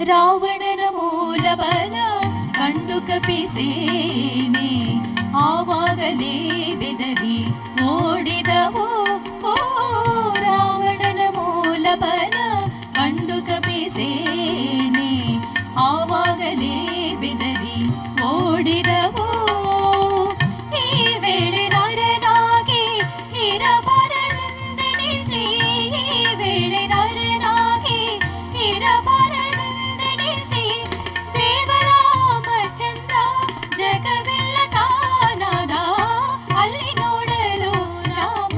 ರಾವಣನ ಮೂಲ ಬಲ ಕಂಡು ಕಪಿಸೇನೆ ಆವಾಗಲೇ ಬೆದರಿ ಓಡಿದವು. ಓ ರಾವಣನ ಮೂಲ ಬಲ ಕಂಡು ಕಪಿಸೇನೆ ಆವಾಗಲೇ ಬೆದರಿ ಓಡಿದವು. ಈ ವೇಳೆ ನರನಾಗಿ ಇರಬಾರದೆಂದೆಣಿಸಿ, ಈ ವೇಳೆ ನರನಾಗಿ ಇರಬಾರದೆಂದೆಣಿಸಿ ದೇವರಾಮಚಂದ್ರ ಜಗವೆಲ್ಲ ತಾನಾದ ಅಲ್ಲಿ ನೋಡಲು ರಾಮ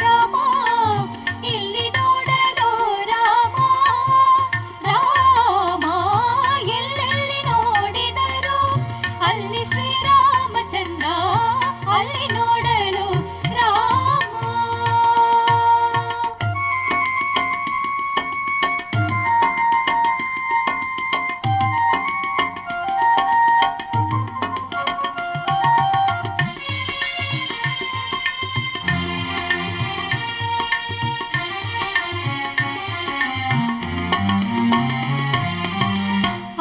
ರಾಮ, ಇಲ್ಲಿ ನೋಡಲು ರಾಮ ರಾಮ, ಎಲ್ಲೆಲ್ಲಿ ನೋಡಿದರು ಅಲ್ಲಿ ಶ್ರೀರಾಮಚಂದ್ರ ಅಲ್ಲಿ ನೋಡಲು ರಾಮ.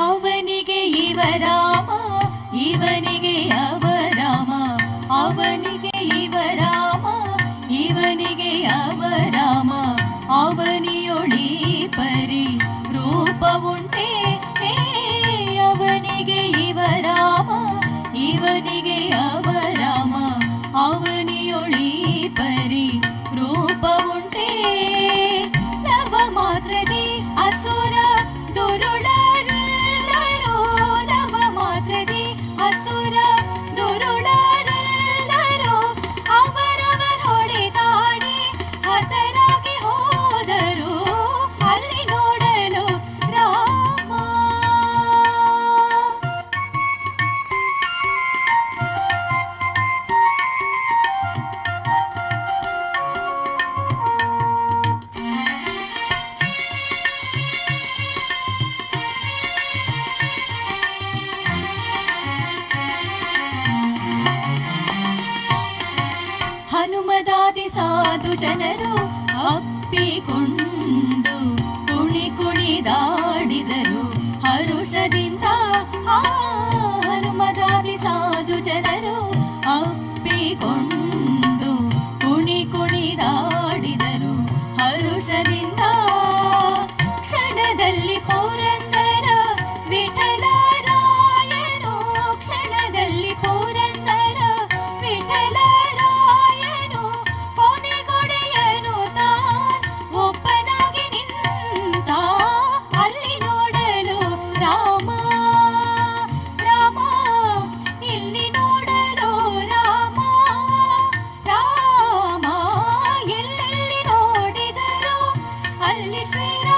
ಅವನಿಗೆ ಇವ ರಾಮ, ಇವನಿಗೆ ಅವ ರಾಮ, ಅವನಿಗೆ ಇವ ರಾಮ, ಇವನಿಗೆ ಅವ ರಾಮ, ಅವನಿಯೊಳಿ ಪರಿ ರೂಪ ಉಂಟೆ. ಅವನಿಗೆ ಇವ ರಾಮ, ಇವನಿಗೆ ಅವ ರಾಮ, ಅವನಿಯೊಳಿ ಪರಿ ರೂಪ ಉಂಟೆ. ನವ ಮಾತ್ರದಿ ಅಸುರ ದುರುಳರೆಲ್ಲರೂ, ನವ ಮಾತ್ರದಿ ಅಸುರ ದುರುಳರೆಲ್ಲರೂ ಅವರವರ ಹೊಡೆದಾಡಿ ಹತರಾಗಿ ಹೋದರು ಅಲ್ಲಿ ನೋಡಲು ರಾಮ. ಹನುಮದಾದಿ ಸಾಧು ಜನರು ಅಪ್ಪಿಕೊಂಡು ಕುಣಿ ಕುಣಿದಾಡಿದರು ಹರುಷದಿಂದ. ಆ ಹನುಮದಾದಿ ಸಾಧು ಜನರು ಅಪ್ಪಿಕೊಂಡು ಕುಣಿ ಕುಣಿದಾಡಿದರು ಹರುಷದಿಂದ. ಕ್ಷಣದಲ್ಲಿ ಪುರಂದರ ವಿಠಲರಾಯನು, ಕ್ಷಣದಲ್ಲಿ ಪುರಂದರ ವಿಠಲರಾಯನು ಕೊನೆಗೊಡೆಯನು ತಾನ್ ಒಬ್ಬನಾಗಿ ನಿಂತ ಅಲ್ಲಿ ನೋಡಲು ರಾಮ ರಾಮ, ಇಲ್ಲಿ ನೋಡಲು ರಾಮ ರಾಮ, ಎಲ್ಲೆಲ್ಲಿ ನೋಡಿದರು ಅಲ್ಲಿ ಶ್ರೀರಾಮ